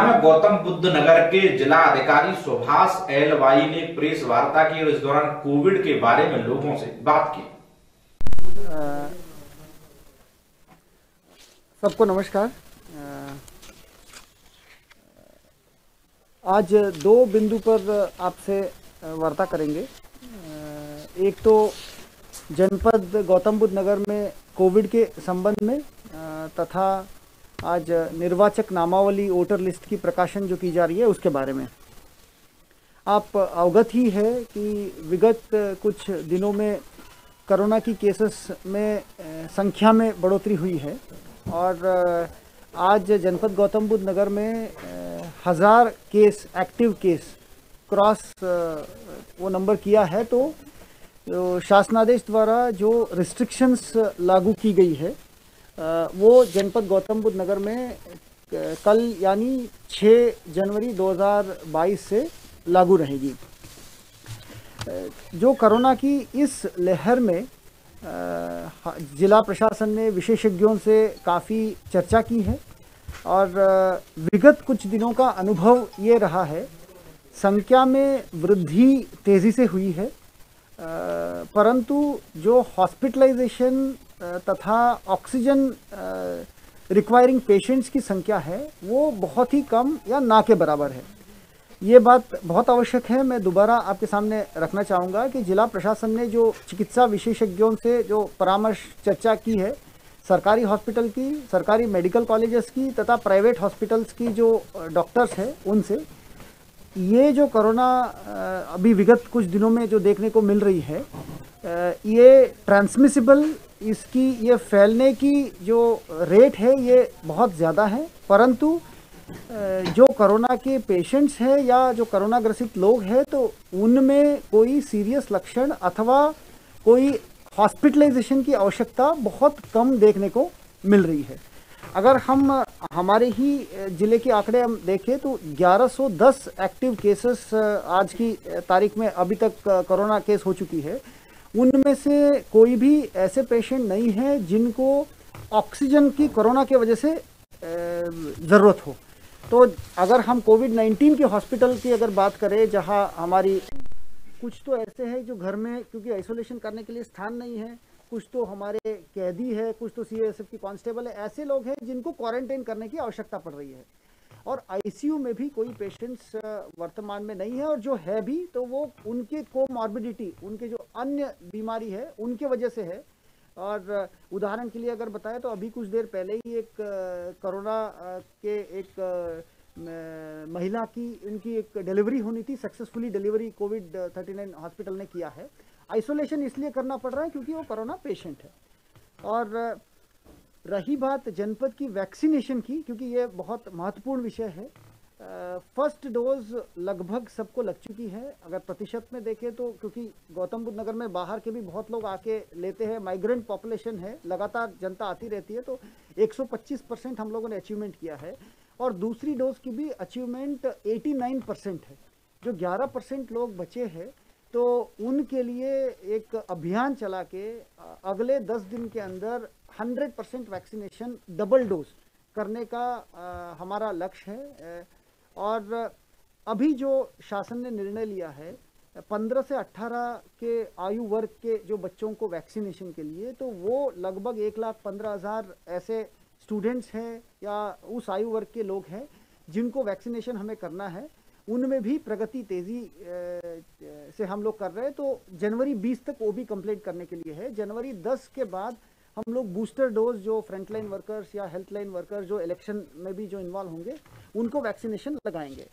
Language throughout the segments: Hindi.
में गौतम बुद्ध नगर के जिला अधिकारी सुभाष एल वाई ने प्रेस वार्ता की और इस दौरान कोविड के बारे में लोगों से बात की। सबको नमस्कार। आज दो बिंदु पर आपसे वार्ता करेंगे। एक तो जनपद गौतम बुद्ध नगर में कोविड के संबंध में तथा आज निर्वाचक नामावली वोटर लिस्ट की प्रकाशन जो की जा रही है उसके बारे में। आप अवगत ही है कि विगत कुछ दिनों में कोरोना की केसेस में संख्या में बढ़ोतरी हुई है और आज जनपद गौतम बुद्ध नगर में 1000 केस एक्टिव केस क्रॉस वो नंबर किया है। तो शासनादेश द्वारा जो रिस्ट्रिक्शंस लागू की गई है वो जनपद गौतम बुद्ध नगर में कल यानी 6 जनवरी 2022 से लागू रहेगी। जो कोरोना की इस लहर में जिला प्रशासन ने विशेषज्ञों से काफ़ी चर्चा की है और विगत कुछ दिनों का अनुभव ये रहा है, संख्या में वृद्धि तेज़ी से हुई है, परंतु जो हॉस्पिटलाइजेशन तथा ऑक्सीजन रिक्वायरिंग पेशेंट्स की संख्या है वो बहुत ही कम या ना के बराबर है। ये बात बहुत आवश्यक है। मैं दोबारा आपके सामने रखना चाहूँगा कि जिला प्रशासन ने जो चिकित्सा विशेषज्ञों से जो परामर्श चर्चा की है, सरकारी हॉस्पिटल की, सरकारी मेडिकल कॉलेजेस की तथा प्राइवेट हॉस्पिटल्स की जो डॉक्टर्स हैं उनसे, ये जो कोरोना अभी विगत कुछ दिनों में जो देखने को मिल रही है, ये ट्रांसमिसिबल, इसकी ये फैलने की जो रेट है ये बहुत ज़्यादा है, परंतु जो कोरोना के पेशेंट्स हैं या जो कोरोना ग्रसित लोग हैं तो उनमें कोई सीरियस लक्षण अथवा कोई हॉस्पिटलाइजेशन की आवश्यकता बहुत कम देखने को मिल रही है। अगर हम हमारे ही ज़िले के आंकड़े हम देखें तो 1110 एक्टिव केसेस आज की तारीख में अभी तक कोरोना केस हो चुकी है। उनमें से कोई भी ऐसे पेशेंट नहीं है जिनको ऑक्सीजन की कोरोना की वजह से ज़रूरत हो। तो अगर हम कोविड-19 के हॉस्पिटल की अगर बात करें, जहां हमारी कुछ तो ऐसे हैं जो घर में क्योंकि आइसोलेशन करने के लिए स्थान नहीं है, कुछ तो हमारे कैदी है, कुछ तो सीएसएफ की कांस्टेबल है, ऐसे लोग हैं जिनको क्वारंटाइन करने की आवश्यकता पड़ रही है और आईसीयू में भी कोई पेशेंट्स वर्तमान में नहीं है और जो है भी तो वो उनके कोमॉर्बिडिटी, उनके जो अन्य बीमारी है उनके वजह से है। और उदाहरण के लिए अगर बताएं तो अभी कुछ देर पहले ही एक कोरोना के एक महिला की उनकी एक डिलीवरी होनी थी, सक्सेसफुली डिलीवरी कोविड-39 हॉस्पिटल ने किया है। आइसोलेशन इसलिए करना पड़ रहा है क्योंकि वो कोरोना पेशेंट है। और रही बात जनपद की वैक्सीनेशन की, क्योंकि ये बहुत महत्वपूर्ण विषय है। फर्स्ट डोज लगभग सबको लग चुकी है। अगर प्रतिशत में देखें तो क्योंकि गौतम बुद्ध नगर में बाहर के भी बहुत लोग आके लेते हैं, माइग्रेंट पॉपुलेशन है, लगातार जनता आती रहती है, तो 125% हम लोगों ने अचीवमेंट किया है और दूसरी डोज की भी अचीवमेंट 89% है। जो 11% लोग बचे हैं तो उनके लिए एक अभियान चला के अगले 10 दिन के अंदर 100% वैक्सीनेशन डबल डोज करने का हमारा लक्ष्य है। और अभी जो शासन ने निर्णय लिया है 15 से 18 के आयु वर्ग के जो बच्चों को वैक्सीनेशन के लिए, तो वो लगभग 1,15,000 ऐसे स्टूडेंट्स हैं या उस आयु वर्ग के लोग हैं जिनको वैक्सीनेशन हमें करना है। उनमें भी प्रगति तेज़ी से हम लोग कर रहे हैं। तो जनवरी 20 तक वो भी कंप्लीट करने के लिए है। जनवरी 10 के बाद हम लोग बूस्टर डोज जो फ्रंटलाइन वर्कर्स या हेल्थ लाइन वर्कर्स जो इलेक्शन में भी जो इन्वॉल्व होंगे उनको वैक्सीनेशन लगाएंगे।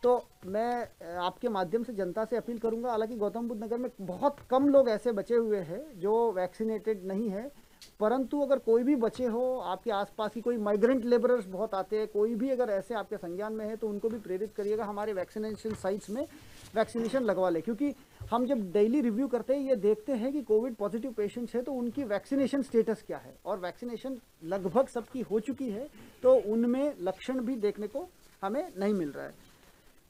तो मैं आपके माध्यम से जनता से अपील करूंगा, हालांकि गौतम बुद्ध नगर में बहुत कम लोग ऐसे बचे हुए हैं जो वैक्सीनेटेड नहीं है, परंतु अगर कोई भी बचे हो, आपके आसपास की कोई माइग्रेंट लेबरर्स बहुत आते हैं, कोई भी अगर ऐसे आपके संज्ञान में है तो उनको भी प्रेरित करिएगा हमारे वैक्सीनेशन साइट्स में वैक्सीनेशन लगवा ले। क्योंकि हम जब डेली रिव्यू करते हैं ये देखते हैं कि कोविड पॉजिटिव पेशेंट्स है तो उनकी वैक्सीनेशन स्टेटस क्या है, और वैक्सीनेशन लगभग सबकी हो चुकी है तो उनमें लक्षण भी देखने को हमें नहीं मिल रहा है।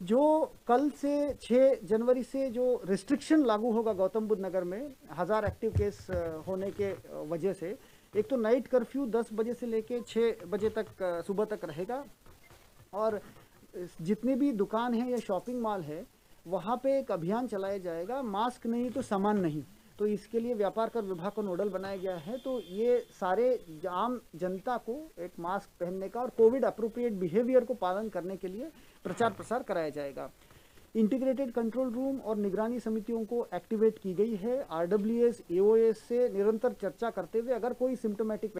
जो कल से 6 जनवरी से जो रिस्ट्रिक्शन लागू होगा गौतम बुद्ध नगर में 1000 एक्टिव केस होने के वजह से, एक तो नाइट कर्फ्यू 10 बजे से लेके 6 बजे तक सुबह तक रहेगा और जितने भी दुकान है या शॉपिंग मॉल है वहाँ पे एक अभियान चलाया जाएगा, मास्क नहीं तो सामान नहीं। तो इसके लिए व्यापार कर विभाग को नोडल बनाया गया है। तो ये सारे आम जनता को एक मास्क पहनने का और कोविड अप्रोप्रिएट बिहेवियर को पालन करने के लिए प्रचार प्रसार कराया जाएगा। इंटीग्रेटेड कंट्रोल रूम और निगरानी समितियों को एक्टिवेट की गई है। RWS, AOS से निरंतर चर्चा करते हुए अगर कोई सिम्टोमेटिक